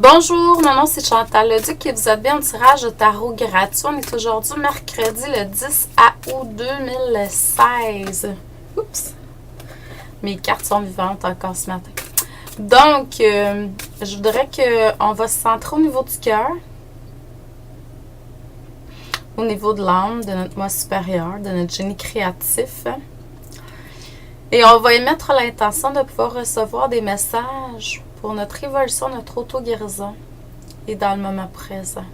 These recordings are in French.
Bonjour, mon nom c'est Chantal Leduc et vous êtes bien au tirage de tarot gratuit. On est aujourd'hui mercredi le 10 août 2016. Oups! Mes cartes sont vivantes encore ce matin. Donc, je voudrais qu'on va se centrer au niveau du cœur, au niveau de l'âme, de notre moi supérieur, de notre génie créatif. Et on va émettre l'intention de pouvoir recevoir des messages pour notre évolution, notre auto-guérison et dans le moment présent.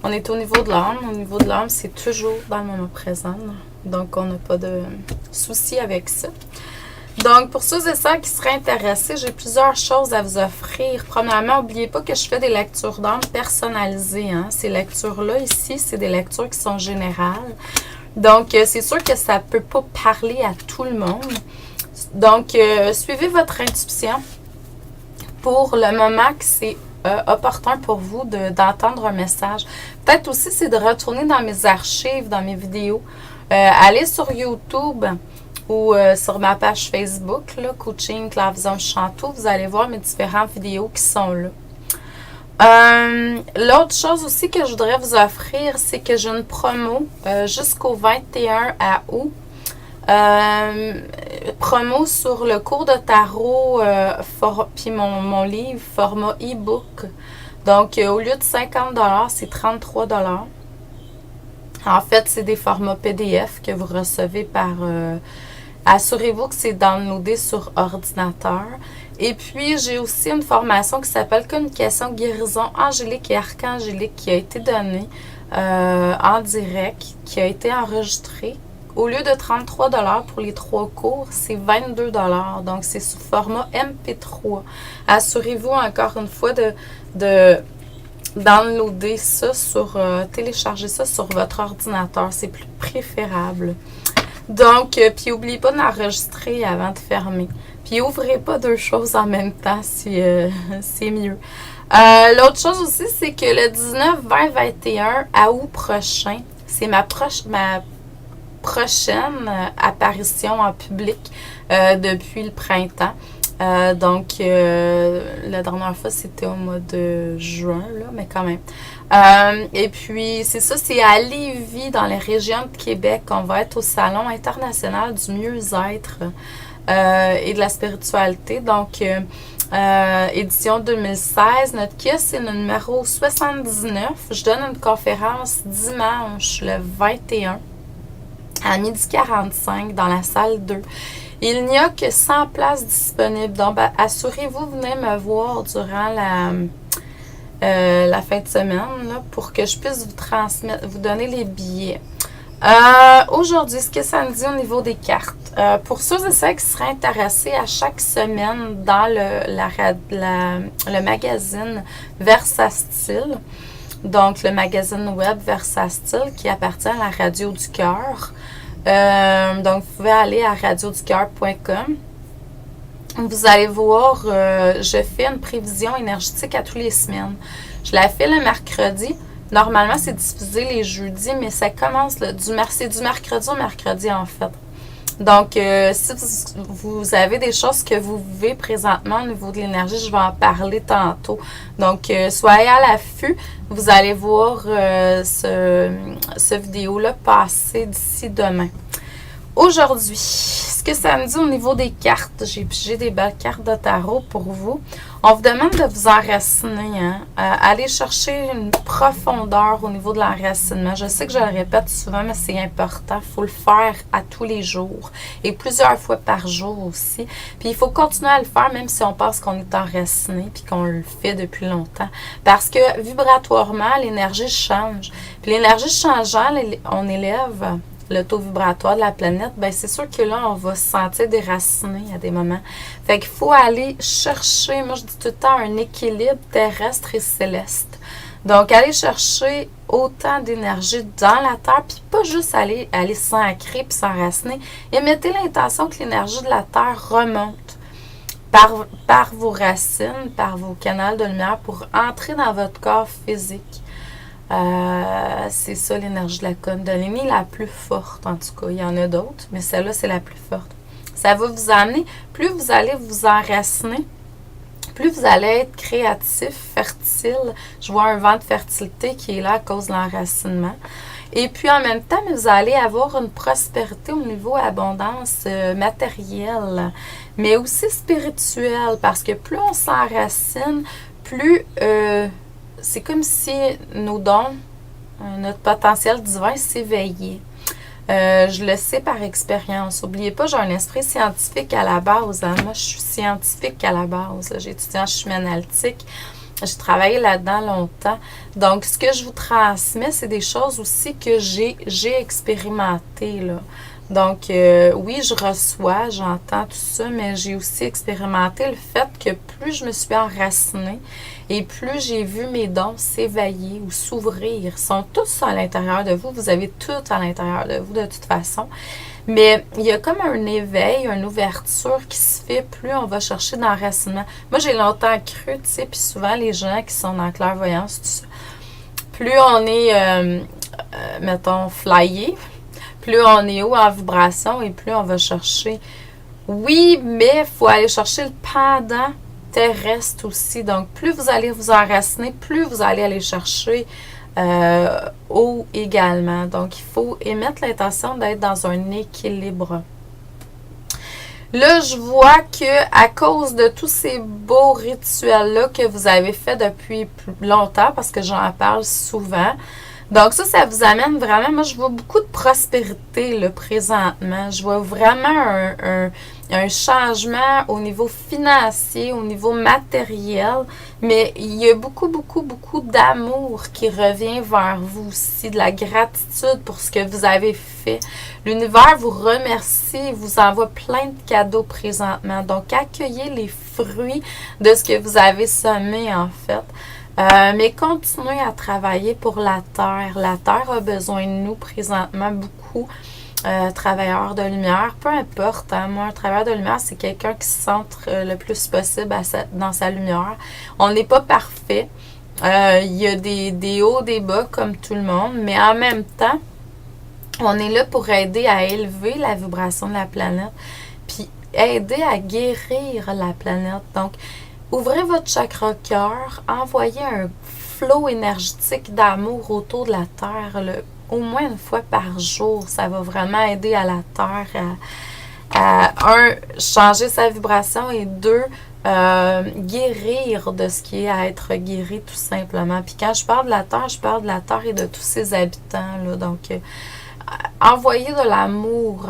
On est au niveau de l'âme. Au niveau de l'âme, c'est toujours dans le moment présent. Donc, on n'a pas de souci avec ça. Donc, pour ceux et celles qui seraient intéressés, j'ai plusieurs choses à vous offrir. Premièrement, n'oubliez pas que je fais des lectures d'âme personnalisées. Ces lectures-là, ici, c'est des lectures qui sont générales. Donc, c'est sûr que ça ne peut pas parler à tout le monde. Donc, suivez votre intuition pour le moment que c'est opportun pour vous d'entendre un message. Peut-être aussi, c'est de retourner dans mes archives, dans mes vidéos. Allez sur YouTube ou sur ma page Facebook, là, Coaching Clairvision Chantou. Vous allez voir mes différentes vidéos qui sont là. L'autre chose aussi que je voudrais vous offrir, c'est que j'ai une promo jusqu'au 21 août. Promo sur le cours de tarot puis mon livre format e-book. Donc, au lieu de 50 $, c'est 33 $. En fait, c'est des formats PDF que vous recevez par... assurez-vous que c'est downloadé sur ordinateur. Et puis, j'ai aussi une formation qui s'appelle Communication, guérison angélique et archangélique qui a été donnée en direct, qui a été enregistrée. Au lieu de 33 $ pour les 3 cours, c'est 22 $. Donc, c'est sous format MP3. Assurez-vous encore une fois de downloader ça télécharger ça sur votre ordinateur. C'est plus préférable. Donc, puis n'oubliez pas d'enregistrer avant de fermer. Puis ouvrez pas deux choses en même temps si c'est mieux. L'autre chose aussi, c'est que le 19, 20, 21 août prochain, c'est ma prochaine apparition en public depuis le printemps. Donc, la dernière fois, c'était au mois de juin, là, mais quand même. Et puis, c'est ça, c'est à Lévis, dans les régions de Québec, qu'on va être au Salon international du mieux-être et de la spiritualité. Donc, édition 2016. Notre kiosque, c'est le numéro 79. Je donne une conférence dimanche, le 21, à 12h45 dans la salle 2. Il n'y a que 100 places disponibles. Donc, assurez-vous, venez me voir durant la fin de semaine là, pour que je puisse vous donner les billets. Aujourd'hui, ce que ça me dit au niveau des cartes. Pour ceux et celles qui seraient intéressés à chaque semaine dans le magazine Versastyle, donc le magazine web Versastyle qui appartient à la Radio du Cœur. Donc, vous pouvez aller à radioducoeur.com. Vous allez voir, je fais une prévision énergétique à tous les semaines. Je la fais le mercredi. Normalement, c'est diffusé les jeudis, mais ça commence c'est du mercredi au mercredi, en fait. Donc, si vous avez des choses que vous vivez présentement au niveau de l'énergie, je vais en parler tantôt. Donc, soyez à l'affût. Vous allez voir ce vidéo-là passer d'ici demain. Aujourd'hui, ce que ça me dit au niveau des cartes, j'ai pigé des belles cartes de tarot pour vous. On vous demande de vous enraciner, aller chercher une profondeur au niveau de l'enracinement. Je sais que je le répète souvent, mais c'est important. Il faut le faire à tous les jours et plusieurs fois par jour aussi. Puis il faut continuer à le faire même si on pense qu'on est enraciné puis qu'on le fait depuis longtemps. Parce que vibratoirement, l'énergie change. Puis l'énergie changeant, on élève le taux vibratoire de la planète, ben c'est sûr que là, on va se sentir déraciné à des moments. Fait qu'il faut aller chercher, moi je dis tout le temps, un équilibre terrestre et céleste. Donc, aller chercher autant d'énergie dans la Terre, puis pas juste aller s'ancrer puis s'enraciner. Et mettez l'intention que l'énergie de la Terre remonte par vos racines, par vos canaux de lumière pour entrer dans votre corps physique. C'est ça l'énergie de la Kundalini, la plus forte en tout cas. Il y en a d'autres, mais celle-là, c'est la plus forte. Ça va vous amener, plus vous allez vous enraciner, plus vous allez être créatif, fertile. Je vois un vent de fertilité qui est là à cause de l'enracinement. Et puis en même temps, vous allez avoir une prospérité au niveau abondance matérielle, mais aussi spirituelle, parce que plus on s'enracine, plus c'est comme si nos dons, notre potentiel divin s'éveillait. Je le sais par expérience. N'oubliez pas, j'ai un esprit scientifique à la base. Hein. Moi, je suis scientifique à la base. J'ai étudié en chimie analytique. J'ai travaillé là-dedans longtemps. Donc, ce que je vous transmets, c'est des choses aussi que j'ai expérimentées, là. Donc, oui, je reçois, j'entends tout ça, mais j'ai aussi expérimenté le fait que plus je me suis enracinée et plus j'ai vu mes dons s'éveiller ou s'ouvrir. Ils sont tous à l'intérieur de vous. Vous avez tout à l'intérieur de vous, de toute façon. Mais il y a comme un éveil, une ouverture qui se fait plus on va chercher d'enracinement. Moi, j'ai longtemps cru, tu sais, puis souvent les gens qui sont en clairvoyance, tout ça, plus on est, mettons, flyé, plus on est haut en vibration et plus on va chercher. Oui, mais il faut aller chercher le pendant terrestre aussi. Donc, plus vous allez vous enraciner, plus vous allez aller chercher haut également. Donc, il faut émettre l'intention d'être dans un équilibre. Là, je vois que à cause de tous ces beaux rituels-là que vous avez fait depuis longtemps, parce que j'en parle souvent, donc ça vous amène vraiment, moi je vois beaucoup de prospérité là, présentement. Je vois vraiment un changement au niveau financier, au niveau matériel, mais il y a beaucoup d'amour qui revient vers vous aussi, de la gratitude pour ce que vous avez fait. L'univers vous remercie, vous envoie plein de cadeaux présentement. Donc, accueillez les fruits de ce que vous avez semé en fait. Mais continuez à travailler pour la Terre. La Terre a besoin de nous présentement beaucoup. Travailleurs de lumière, peu importe. Hein, moi, un travailleur de lumière, c'est quelqu'un qui se centre le plus possible dans sa lumière. On n'est pas parfait. Il y a des hauts, des bas comme tout le monde. Mais en même temps, on est là pour aider à élever la vibration de la planète. Puis aider à guérir la planète. Donc, ouvrez votre chakra cœur, envoyez un flot énergétique d'amour autour de la Terre, au moins une fois par jour. Ça va vraiment aider à la Terre à changer sa vibration et deux, guérir de ce qui est à être guéri tout simplement. Puis quand je parle de la Terre et de tous ses habitants. Là, donc, envoyez de l'amour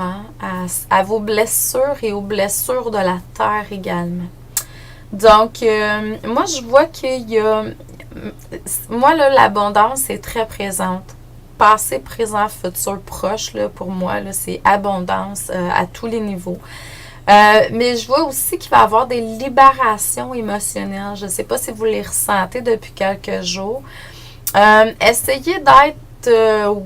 à vos blessures et aux blessures de la Terre également. Donc, moi, je vois qu'il y a... Moi, là, l'abondance est très présente. Passé, présent, futur, proche, là, pour moi, là, c'est abondance à tous les niveaux. Mais je vois aussi qu'il va y avoir des libérations émotionnelles. Je ne sais pas si vous les ressentez depuis quelques jours. Essayez d'être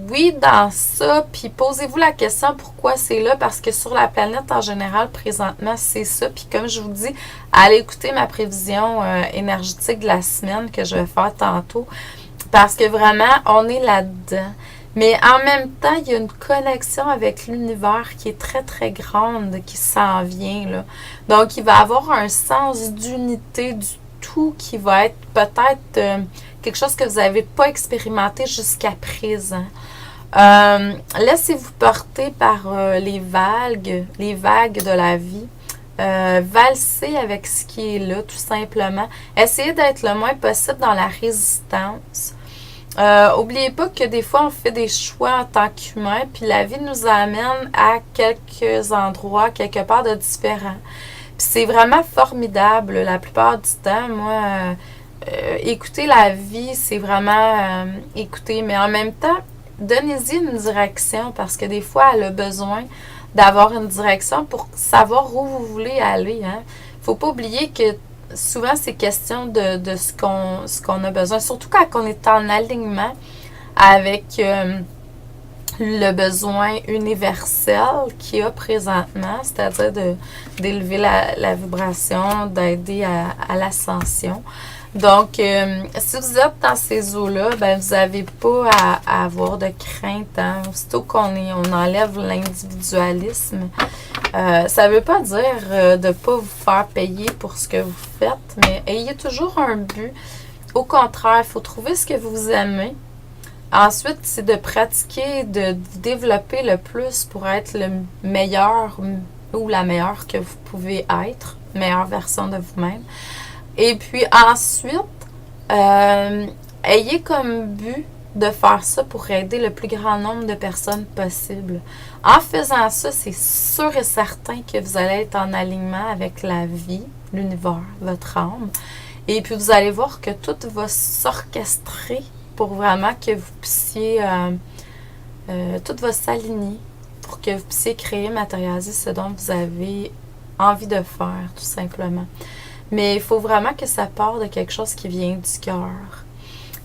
oui dans ça, puis posez-vous la question pourquoi c'est là, parce que sur la planète en général, présentement, c'est ça. Puis comme je vous dis, allez écouter ma prévision énergétique de la semaine que je vais faire tantôt, parce que vraiment, on est là-dedans. Mais en même temps, il y a une connexion avec l'univers qui est très, très grande, qui s'en vient, là. Donc, il va y avoir un sens d'unité du tout qui va être peut-être quelque chose que vous n'avez pas expérimenté jusqu'à présent. Laissez-vous porter par les vagues de la vie. Valsez avec ce qui est là, tout simplement. Essayez d'être le moins possible dans la résistance. N'oubliez pas que des fois, on fait des choix en tant qu'humain, puis la vie nous amène à quelques endroits, quelque part de différents. Puis c'est vraiment formidable la plupart du temps. Moi, écouter la vie, c'est vraiment écouter. Mais en même temps, donnez-y une direction parce que des fois, elle a besoin d'avoir une direction pour savoir où vous voulez aller. Hein. Faut pas oublier que souvent, c'est question de ce qu'on a besoin. Surtout quand on est en alignement avec le besoin universel qu'il y a présentement, c'est-à-dire d'élever la vibration, d'aider à l'ascension. Donc, si vous êtes dans ces eaux-là, ben, vous n'avez pas à avoir de crainte. Hein? Aussitôt on enlève l'individualisme, ça ne veut pas dire de ne pas vous faire payer pour ce que vous faites, mais ayez toujours un but. Au contraire, il faut trouver ce que vous aimez. Ensuite, c'est de pratiquer, de développer le plus pour être le meilleur ou la meilleure que vous pouvez être, meilleure version de vous-même. Et puis ensuite, ayez comme but de faire ça pour aider le plus grand nombre de personnes possible. En faisant ça, c'est sûr et certain que vous allez être en alignement avec la vie, l'univers, votre âme. Et puis vous allez voir que tout va s'orchestrer pour vraiment que vous puissiez, tout va s'aligner pour que vous puissiez créer, matérialiser ce dont vous avez envie de faire, tout simplement. Mais il faut vraiment que ça parte de quelque chose qui vient du cœur.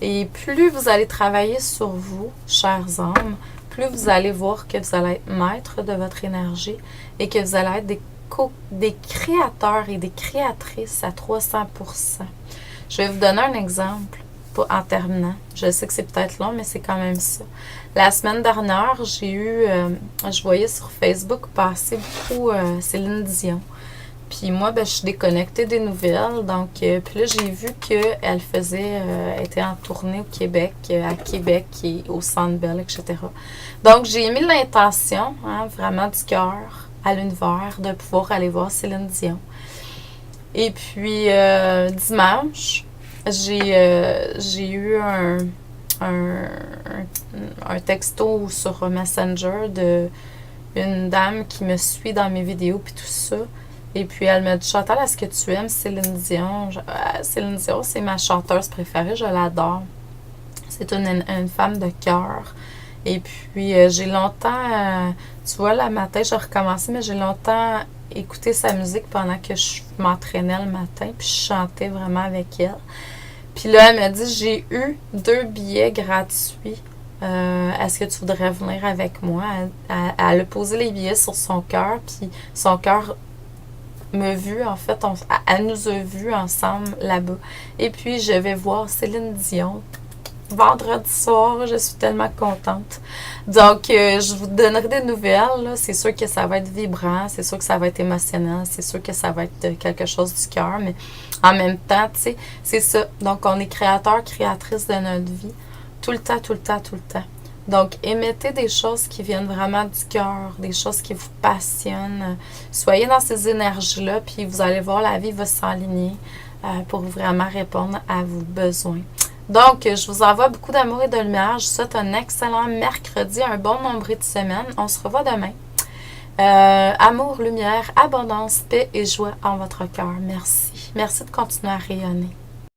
Et plus vous allez travailler sur vous, chers âmes, plus vous allez voir que vous allez être maître de votre énergie et que vous allez être des créateurs et des créatrices à 300%. Je vais vous donner un exemple en terminant. Je sais que c'est peut-être long, mais c'est quand même ça. La semaine dernière, je voyais sur Facebook passer beaucoup Céline Dion. Puis moi, ben, je suis déconnectée des nouvelles. Donc, puis là, j'ai vu qu'elle était en tournée au Québec, à Québec et au Centre Bell, etc. Donc, j'ai mis l'intention, hein, vraiment du cœur à l'univers, de pouvoir aller voir Céline Dion. Et puis, dimanche, j'ai eu un texto sur Messenger d'une dame qui me suit dans mes vidéos puis tout ça. Et puis elle m'a dit, Chantal, est-ce que tu aimes Céline Dion? Céline Dion, c'est ma chanteuse préférée, je l'adore. C'est une femme de cœur. Et puis j'ai longtemps, tu vois, le matin, j'ai recommencé, mais j'ai longtemps écouté sa musique pendant que je m'entraînais le matin, puis je chantais vraiment avec elle. Puis là, elle m'a dit, j'ai eu 2 billets gratuits. Est-ce que tu voudrais venir avec moi? Elle a posé les billets sur son cœur, puis son cœur me vu, en fait, elle nous a vus ensemble là-bas. Et puis, je vais voir Céline Dion vendredi soir. Je suis tellement contente. Donc, je vous donnerai des nouvelles. C'est sûr que ça va être vibrant, c'est sûr que ça va être émotionnel, c'est sûr que ça va être quelque chose du cœur, mais en même temps, tu sais, c'est ça. Donc, on est créateur, créatrice de notre vie tout le temps, tout le temps, tout le temps. Donc, émettez des choses qui viennent vraiment du cœur, des choses qui vous passionnent. Soyez dans ces énergies-là, puis vous allez voir, la vie va s'aligner pour vraiment répondre à vos besoins. Donc, je vous envoie beaucoup d'amour et de lumière. Je vous souhaite un excellent mercredi, un bon nombril de semaine. On se revoit demain. Amour, lumière, abondance, paix et joie en votre cœur. Merci. Merci de continuer à rayonner.